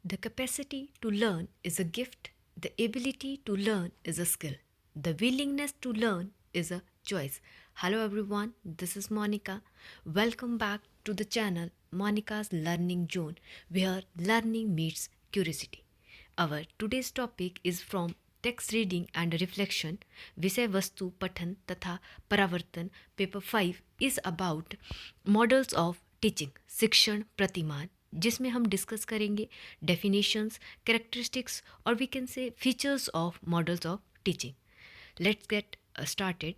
The capacity to learn is a gift, the ability to learn is a skill, the willingness to learn is a choice. Hello everyone, this is Monica. Welcome back to the channel Monica's Learning Zone, where learning meets curiosity. Our today's topic is from text reading and reflection विषय वस्तु पठन तथा परावर्तन paper 5 is about models of teaching शिक्षण प्रतिमान, जिसमें हम discuss करेंगे डेफिनेशंस, कैरेक्टरिस्टिक्स और we can say features of models of teaching. Let's get started.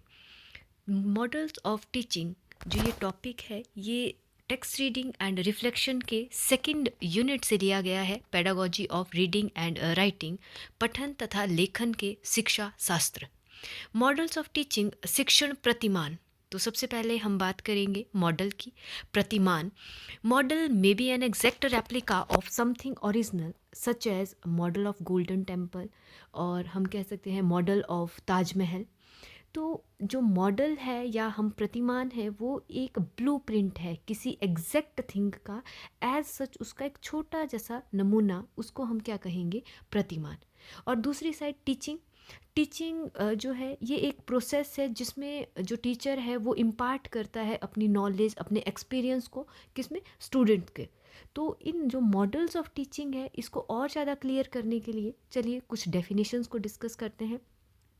Models of teaching जो ये टॉपिक है ये टेक्स्ट रीडिंग एंड रिफ्लेक्शन के सेकंड यूनिट से लिया गया है. Pedagogy of reading and writing, पठन तथा लेखन के शिक्षा शास्त्र. मॉडल्स ऑफ टीचिंग शिक्षण प्रतिमान. तो सबसे पहले हम बात करेंगे मॉडल की. प्रतिमान. Model may be an exact replica of something original such as model of golden temple, और हम कह सकते हैं मॉडल ऑफ ताजमहल. तो जो मॉडल है या हम प्रतिमान है वो एक ब्लूप्रिंट है किसी एग्जैक्ट थिंग का. एज सच उसका एक छोटा जैसा नमूना, उसको हम क्या कहेंगे, प्रतिमान. और दूसरी साइड टीचिंग. टीचिंग जो है ये एक प्रोसेस है जिसमें जो टीचर है वो इम्पार्ट करता है अपनी नॉलेज, अपने एक्सपीरियंस को किसमें, स्टूडेंट के. तो इन जो मॉडल्स ऑफ टीचिंग है इसको और ज़्यादा क्लियर करने के लिए चलिए कुछ डेफिनेशंस को डिस्कस करते हैं.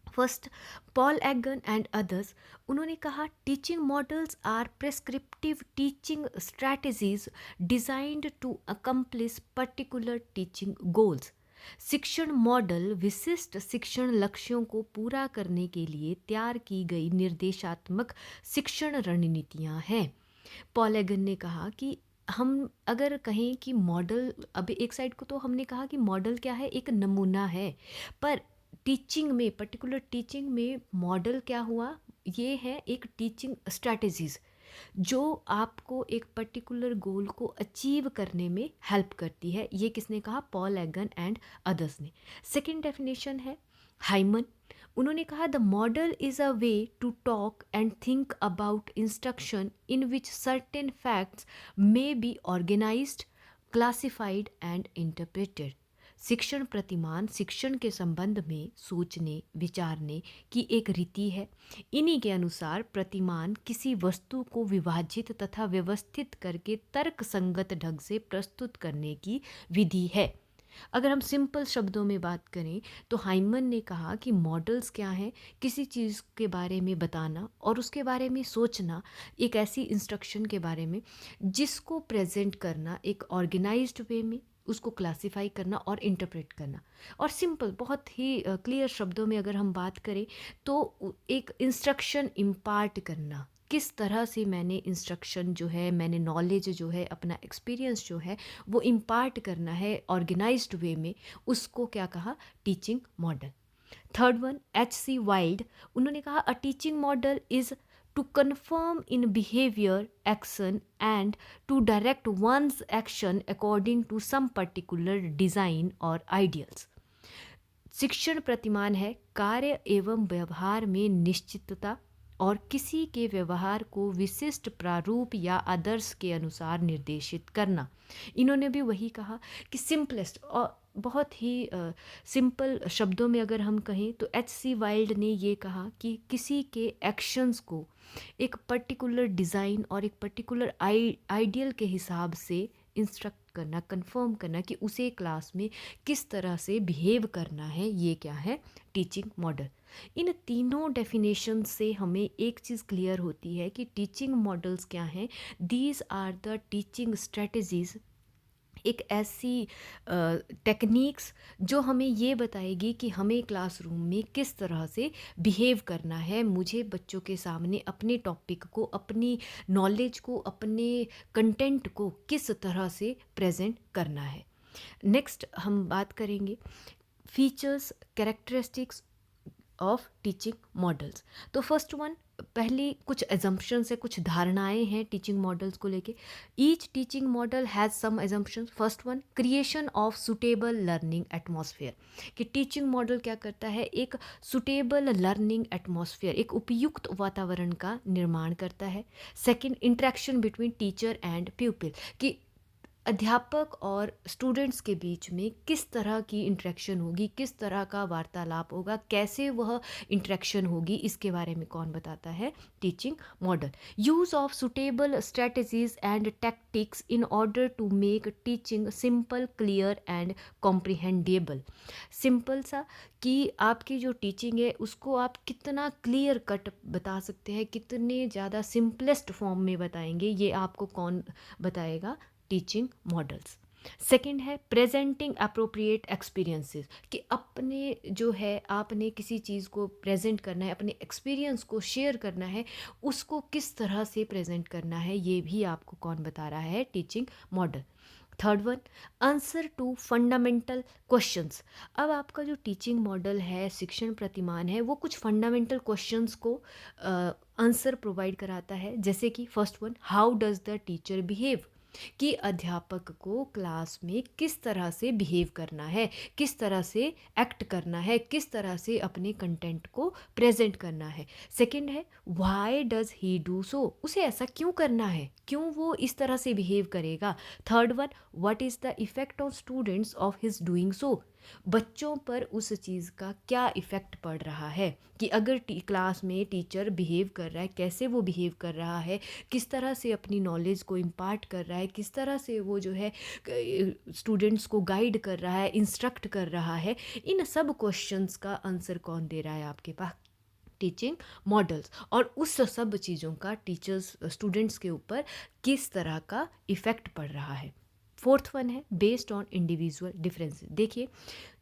First, Paul एगन and others. उन्होंने कहा teaching models are prescriptive teaching strategies designed to accomplish particular teaching goals. शिक्षण मॉडल विशिष्ट शिक्षण लक्ष्यों को पूरा करने के लिए तैयार की गई निर्देशात्मक शिक्षण रणनीतियां हैं. पॉल एगन ने कहा कि हम अगर कहें कि मॉडल, अभी एक साइड को तो हमने कहा कि मॉडल क्या है, एक नमूना है, पर टीचिंग में, पर्टिकुलर टीचिंग में मॉडल क्या हुआ, ये है एक टीचिंग स्ट्रैटेजीज जो आपको एक पर्टिकुलर गोल को अचीव करने में हेल्प करती है. ये किसने कहा, पॉल एगन एंड अदर्स ने. सेकंड डेफिनेशन है हाइमन. उन्होंने कहा the model is a way to talk and think about instruction in which certain facts may be organised, classified and interpreted. शिक्षण प्रतिमान शिक्षण के संबंध में सोचने विचारने की एक रीति है. इन्हीं के अनुसार प्रतिमान किसी वस्तु को विभाजित तथा व्यवस्थित करके तर्क संगत ढंग से प्रस्तुत करने की विधि है. अगर हम सिंपल शब्दों में बात करें तो हाइमन ने कहा कि मॉडल्स क्या हैं, किसी चीज़ के बारे में बताना और उसके बारे में सोचना, एक ऐसी इंस्ट्रक्शन के बारे में जिसको प्रेजेंट करना एक ऑर्गेनाइज्ड वे में, उसको क्लासिफाई करना और इंटरप्रेट करना. और सिंपल, बहुत ही क्लियर शब्दों में अगर हम बात करें तो एक इंस्ट्रक्शन इम्पार्ट करना, किस तरह से मैंने इंस्ट्रक्शन जो है, मैंने नॉलेज जो है, अपना एक्सपीरियंस जो है वो इम्पार्ट करना है ऑर्गेनाइज्ड वे में, उसको क्या कहा, teaching model. Third one, H.C. Wild. उन्होंने कहा a teaching model is to confirm in behavior, action and to direct one's action according to some particular design or ideals. शिक्षण प्रतिमान है कार्य एवं व्यवहार में निश्चितता और किसी के व्यवहार को विशिष्ट प्रारूप या आदर्श के अनुसार निर्देशित करना. इन्होंने भी वही कहा कि सिंपलेस्ट और बहुत ही सिंपल शब्दों में अगर हम कहें तो H.C. वाइल्ड ने ये कहा कि किसी के एक्शंस को एक पर्टिकुलर डिज़ाइन और एक पर्टिकुलर आइडियल के हिसाब से इंस्ट्रक्ट करना, कंफर्म करना कि उसे क्लास में किस तरह से बिहेव करना है, ये क्या है, टीचिंग मॉडल. इन तीनों डेफिनेशन से हमें एक चीज़ क्लियर होती है कि टीचिंग मॉडल्स क्या हैं. These are the teaching strategies, एक ऐसी टेक्निक्स जो हमें ये बताएगी कि हमें क्लासरूम में किस तरह से बिहेव करना है, मुझे बच्चों के सामने अपने टॉपिक को, अपनी नॉलेज को, अपने कंटेंट को किस तरह से प्रेजेंट करना है. नेक्स्ट हम बात करेंगे features, characteristics of teaching models. तो फर्स्ट वन, पहली कुछ एजम्पशंस है, कुछ धारणाएं हैं टीचिंग मॉडल्स को लेके. Each teaching model has some assumptions. First one, creation of suitable learning atmosphere. कि टीचिंग मॉडल क्या करता है, एक सुटेबल लर्निंग एटमॉस्फेयर, एक उपयुक्त वातावरण का निर्माण करता है. Second, interaction between teacher and प्यूपिल. कि अध्यापक और स्टूडेंट्स के बीच में किस तरह की इंटरेक्शन होगी, किस तरह का वार्तालाप होगा, कैसे वह इंटरेक्शन होगी, इसके बारे में कौन बताता है? Teaching model. Use of suitable strategies and tactics in order to make teaching simple, clear and comprehendable. Simple सा कि आपकी जो टीचिंग है उसको आप कितना क्लियर कट बता सकते हैं, कितने ज़्यादा सिंपलेस्ट फॉर्म में बताएंगे, ये आपको कौन बताएगा? Teaching models. सेकंड है प्रेजेंटिंग अप्रोप्रिएट एक्सपीरियंसेस, कि अपने जो है आपने किसी चीज़ को प्रेजेंट करना है, अपने एक्सपीरियंस को शेयर करना है, उसको किस तरह से प्रेजेंट करना है, ये भी आपको कौन बता रहा है? Teaching model. Third one, answer to fundamental questions. अब आपका जो टीचिंग मॉडल है, शिक्षण प्रतिमान है, वो कुछ फंडामेंटल क्वेश्चंस को आंसर प्रोवाइड कराता है। जैसे कि first one, how does the teacher behave, कि अध्यापक को क्लास में किस तरह से बिहेव करना है, किस तरह से एक्ट करना है, किस तरह से अपने कंटेंट को प्रेजेंट करना है। सेकंड है why does he do so, उसे ऐसा क्यों करना है, क्यों वो इस तरह से बिहेव करेगा। Third one, what is the effect on students of his doing so, बच्चों पर उस चीज़ का क्या इफ़ेक्ट पड़ रहा है, कि अगर क्लास में टीचर बिहेव कर रहा है, कैसे वो बिहेव कर रहा है, किस तरह से अपनी नॉलेज को इम्पार्ट कर रहा है, किस तरह से वो जो है स्टूडेंट्स को गाइड कर रहा है, इंस्ट्रक्ट कर रहा है। इन सब क्वेश्चंस का आंसर कौन दे रहा है आपके पास? Teaching models. और उस सब चीज़ों का टीचर्स स्टूडेंट्स के ऊपर किस तरह का इफ़ेक्ट पड़ रहा है। फोर्थ वन है बेस्ड ऑन इंडिविजुअल डिफरेंसेस। देखिए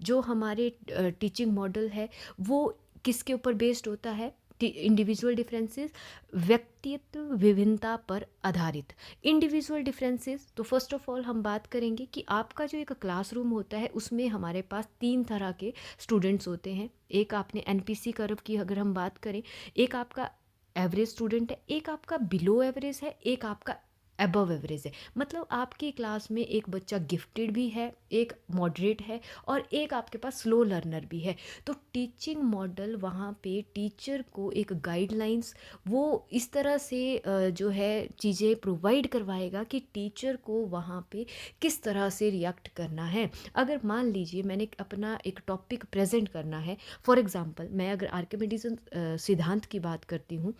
जो हमारे टीचिंग मॉडल है वो किसके ऊपर बेस्ड होता है? इंडिविजुअल डिफरेंसेस, व्यक्तित्व विभिन्नता पर आधारित। इंडिविजुअल डिफरेंसेस, तो फर्स्ट ऑफ ऑल हम बात करेंगे कि आपका जो एक क्लासरूम होता है उसमें हमारे पास 3 तरह के स्टूडेंट्स होते हैं। एक आपने एनपीसी कर्व की अगर हम बात करें, एक आपका एवरेज स्टूडेंट है, एक आपका बिलो एवरेज है, एक आपका अबव एवरेज है। मतलब आपकी क्लास में एक बच्चा गिफ्टेड भी है, एक मॉडरेट है और एक आपके पास स्लो लर्नर भी है। तो टीचिंग मॉडल वहाँ पे टीचर को एक गाइडलाइंस वो इस तरह से जो है चीज़ें प्रोवाइड करवाएगा कि टीचर को वहाँ पे किस तरह से रिएक्ट करना है। अगर मान लीजिए मैंने अपना एक टॉपिक प्रेजेंट करना है, फॉर एग्जांपल मैं अगर आर्किमिडीज सिद्धांत की बात करती हूँ,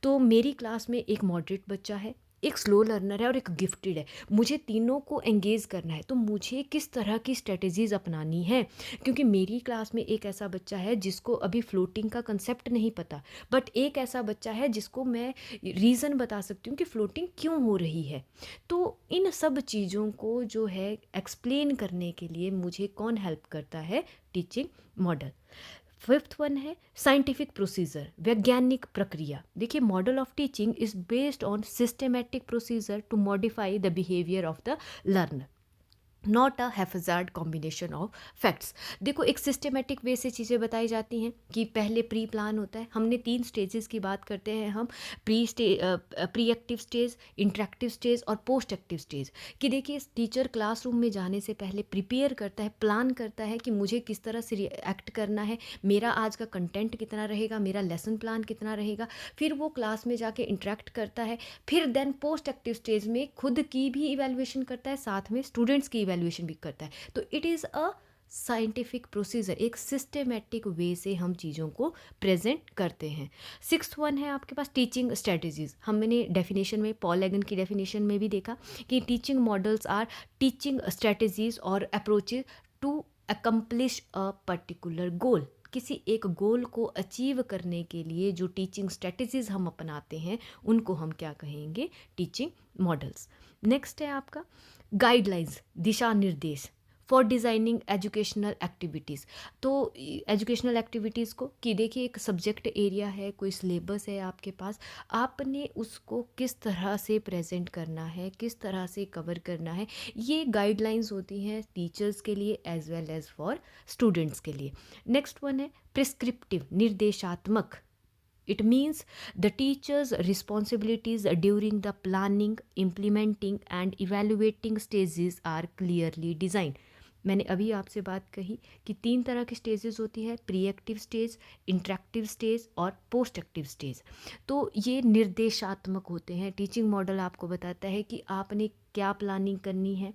तो मेरी क्लास में एक मॉडरेट बच्चा है, एक स्लो लर्नर है और एक गिफ्टेड है। मुझे तीनों को एंगेज करना है, तो मुझे किस तरह की स्ट्रेटजीज अपनानी है, क्योंकि मेरी क्लास में एक ऐसा बच्चा है जिसको अभी फ्लोटिंग का कंसेप्ट नहीं पता, बट एक ऐसा बच्चा है जिसको मैं रीज़न बता सकती हूँ कि फ्लोटिंग क्यों हो रही है। तो इन सब चीज़ों को जो है एक्सप्लेन करने के लिए मुझे कौन हेल्प करता है? Teaching model. फिफ्थ वन है साइंटिफिक प्रोसीजर, वैज्ञानिक प्रक्रिया। देखिए model of teaching is based on systematic procedure to modify the behaviour of the learner, not a haphazard combination of facts. देखो एक सिस्टमेटिक वे से चीज़ें बताई जाती हैं कि पहले प्री प्लान होता है। हमने 3 स्टेजेस की बात करते हैं हम, pre active stage, interactive stage और पोस्ट एक्टिव स्टेज। कि देखिए टीचर क्लासरूम में जाने से पहले प्रिपेयर करता है, प्लान करता है कि मुझे किस तरह से एक्ट करना है, मेरा आज का कंटेंट कितना रहेगा, मेरा लेसन प्लान कितना रहेगा। फिर वो क्लास में जाके इंटरेक्ट करता है, फिर देन पोस्ट एक्टिव स्टेज में खुद की भी इवैल्यूएशन करता है, साथ में स्टूडेंट्स की इवैल्यूएशन भी करता है। तो it is a scientific procedure, एक सिस्टमेटिक वे से हम चीज़ों को प्रेजेंट करते हैं। सिक्स्थ वन है आपके पास टीचिंग स्ट्रेटजीज। हमने डेफिनेशन में पॉल एगन की डेफिनेशन में भी देखा कि teaching models are teaching strategies और approaches to accomplish a particular goal. किसी एक गोल को अचीव करने के लिए जो टीचिंग स्ट्रेटजीज हम अपनाते हैं उनको हम क्या कहेंगे? Teaching models. नेक्स्ट है आपका गाइडलाइंस, दिशा निर्देश फॉर डिज़ाइनिंग एजुकेशनल एक्टिविटीज़। तो एजुकेशनल एक्टिविटीज़ को कि देखिए एक सब्जेक्ट एरिया है, कोई सिलेबस है आपके पास, आपने उसको किस तरह से प्रेजेंट करना है, किस तरह से कवर करना है, ये गाइडलाइंस होती हैं टीचर्स के लिए as well as for students के लिए। नेक्स्ट वन है प्रिस्क्रिप्टिव, निर्देशात्मक। It means the teacher's responsibilities during the planning, implementing, and evaluating stages are clearly designed. मैंने अभी आपसे बात कही कि 3 तरह की स्टेजेस होती है, pre active stage, interactive stage और पोस्ट एक्टिव स्टेज। तो ये निर्देशात्मक होते हैं। टीचिंग मॉडल आपको बताता है कि आपने क्या प्लानिंग करनी है।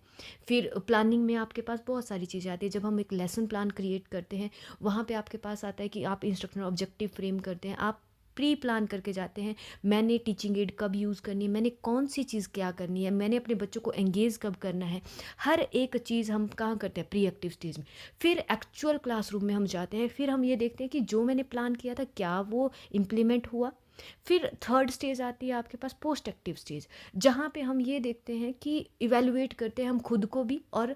फिर प्लानिंग में आपके पास बहुत सारी चीज़ें आती है। जब हम एक लेसन प्लान क्रिएट करते हैं, वहाँ पे आपके पास आता है कि आप इंस्ट्रक्शनल ऑब्जेक्टिव फ्रेम करते हैं, आप प्री प्लान करके जाते हैं। मैंने टीचिंग एड कब यूज़ करनी है, मैंने कौन सी चीज़ क्या करनी है, मैंने अपने बच्चों को एंगेज कब करना है। हर एक चीज़ हम कहाँ करते हैं, प्री एक्टिव स्टेज में। फिर एक्चुअल क्लासरूम में हम जाते हैं, फिर हम ये देखते हैं कि जो मैंने प्लान किया था क्या वो इम्प्लीमेंट हुआ। फिर थर्ड स्टेज आती है आपके पास पोस्ट एक्टिव स्टेज, जहाँ पे हम ये देखते हैं कि इवेलुएट करते हैं हम खुद को भी और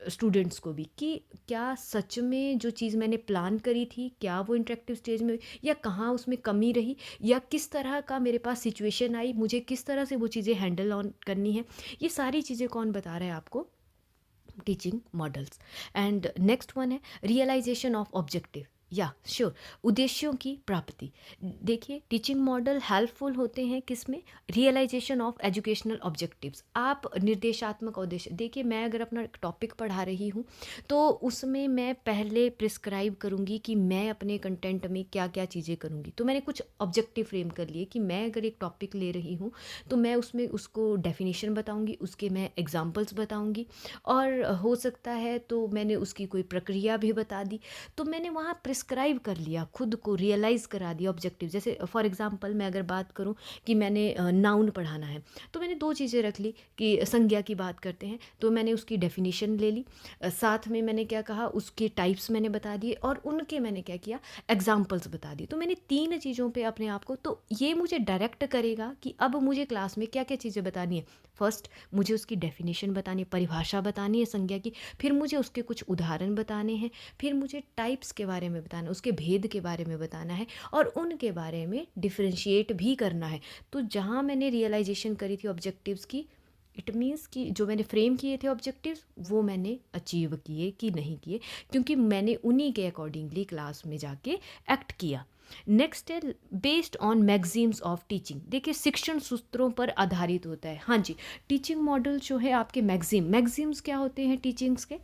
स्टूडेंट्स को भी कि क्या सच में जो चीज़ मैंने प्लान करी थी क्या वो इंटरेक्टिव स्टेज में, या कहाँ उसमें कमी रही, या किस तरह का मेरे पास सिचुएशन आई, मुझे किस तरह से वो चीज़ें हैंडल ऑन करनी है। ये सारी चीज़ें कौन बता रहा है आपको, teaching models. And next one है रियलाइजेशन ऑफ ऑब्जेक्टिव, या श्योर, उद्देश्यों की प्राप्ति। देखिए टीचिंग मॉडल हेल्पफुल होते हैं किसमें, रियलाइजेशन ऑफ एजुकेशनल ऑब्जेक्टिव्स। आप निर्देशात्मक उद्देश्य, देखिए मैं अगर अपना टॉपिक पढ़ा रही हूँ तो उसमें मैं पहले प्रिस्क्राइब करूँगी कि मैं अपने कंटेंट में क्या क्या चीज़ें करूँगी। तो मैंने कुछ ऑब्जेक्टिव फ्रेम कर लिए कि मैं अगर एक टॉपिक ले रही हूँ तो मैं उसमें उसको डेफिनेशन बताऊँगी, उसके मैं एग्जाम्पल्स बताऊँगी, और हो सकता है तो मैंने उसकी कोई प्रक्रिया भी बता दी। तो मैंने वहाँ प्रिस्क्राइब कर लिया, खुद को रियलाइज़ करा दिया ऑब्जेक्टिव। जैसे फॉर एग्जांपल मैं अगर बात करूँ कि मैंने नाउन पढ़ाना है, तो मैंने दो चीज़ें रख ली कि संज्ञा की बात करते हैं तो मैंने उसकी डेफिनेशन ले ली, साथ में मैंने क्या कहा उसके टाइप्स मैंने बता दिए, और उनके मैंने क्या किया एग्जाम्पल्स बता दिए। तो मैंने 3 चीज़ों पे अपने आप को, तो ये मुझे डायरेक्ट करेगा कि अब मुझे क्लास में क्या क्या चीज़ें बतानी है। फर्स्ट मुझे उसकी डेफिनेशन बतानी है, परिभाषा बतानी है संज्ञा की, फिर मुझे उसके कुछ उदाहरण बताने हैं, फिर मुझे टाइप्स के बारे में बताना, उसके भेद के बारे में बताना है, और उनके बारे में डिफरेंशिएट भी करना है। तो जहाँ मैंने रियलाइजेशन करी थी ऑब्जेक्टिव्स की, इट मीन्स कि जो मैंने फ्रेम किए थे ऑब्जेक्टिव्स वो मैंने अचीव किए कि नहीं किए, क्योंकि मैंने उन्हीं के अकॉर्डिंगली क्लास में जाके एक्ट किया। नेक्स्ट है based on maxims of teaching. देखिए शिक्षण सूत्रों पर आधारित होता है। हाँ जी, टीचिंग मॉडल जो है आपके मैगजीम्स क्या होते हैं टीचिंग्स के,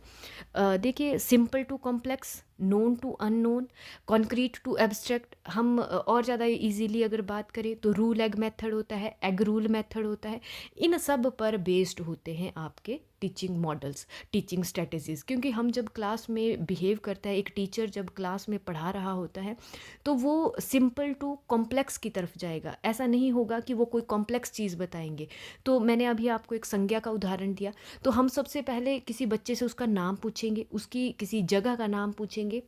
देखिए simple to complex, known to unknown, concrete to abstract. हम और ज़्यादा इजीली अगर बात करें तो रूल एग मेथड होता है, एग रूल मेथड होता है। इन सब पर बेस्ड होते हैं आपके टीचिंग मॉडल्स, टीचिंग स्ट्रेटजीज। क्योंकि हम जब क्लास में बिहेव करता है, एक टीचर जब क्लास में पढ़ा रहा होता है तो वो सिंपल टू कॉम्प्लेक्स की तरफ जाएगा। ऐसा नहीं होगा कि वो कोई कॉम्प्लेक्स चीज़ बताएंगे। तो मैंने अभी आपको एक संज्ञा का उदाहरण दिया, तो हम सबसे पहले किसी बच्चे से उसका नाम पूछेंगे, उसकी किसी जगह का नाम पूछेंगे,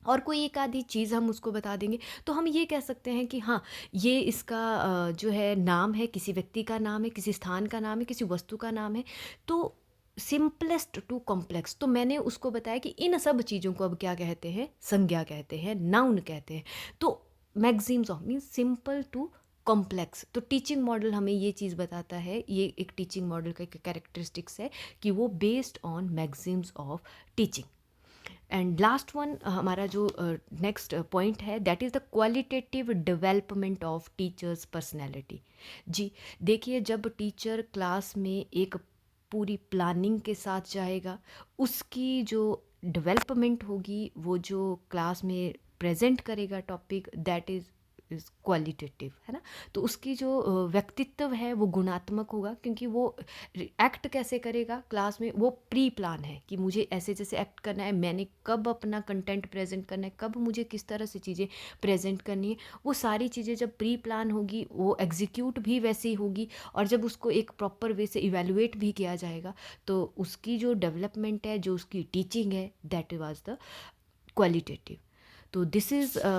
और कोई एक आधी चीज़ हम उसको बता देंगे। तो हम ये कह सकते हैं कि हाँ ये इसका जो है नाम है, किसी व्यक्ति का नाम है, किसी स्थान का नाम है, किसी वस्तु का नाम है। तो सिंपलेस्ट टू कॉम्प्लेक्स, तो मैंने उसको बताया कि इन सब चीज़ों को अब क्या कहते हैं, संज्ञा कहते हैं, नाउन कहते हैं। तो maxims of means simple to complex. तो टीचिंग मॉडल हमें ये चीज़ बताता है, ये एक टीचिंग मॉडल का एक कैरेक्टरिस्टिक्स है कि वो based on maxims of teaching. And last one हमारा जो नेक्स्ट पॉइंट है that is the qualitative development of teachers personality. जी देखिए जब टीचर क्लास में एक पूरी प्लानिंग के साथ जाएगा, उसकी जो डेवलपमेंट होगी, वो जो क्लास में प्रेजेंट करेगा टॉपिक, दैट इज़ क्वालिटेटिव, है ना। तो उसकी जो व्यक्तित्व है वो गुणात्मक होगा, क्योंकि वो एक्ट कैसे करेगा क्लास में, वो प्री प्लान है कि मुझे ऐसे जैसे एक्ट करना है, मैंने कब अपना कंटेंट प्रेजेंट करना है, कब मुझे किस तरह से चीज़ें प्रेजेंट करनी है। वो सारी चीज़ें जब प्री प्लान होगी वो एग्जीक्यूट भी वैसे ही होगी, और जब उसको एक प्रॉपर वे से इवेलुएट भी किया जाएगा तो उसकी जो डेवलपमेंट है, जो उसकी टीचिंग है, दैट वाज द क्वालिटेटिव। तो दिस इज़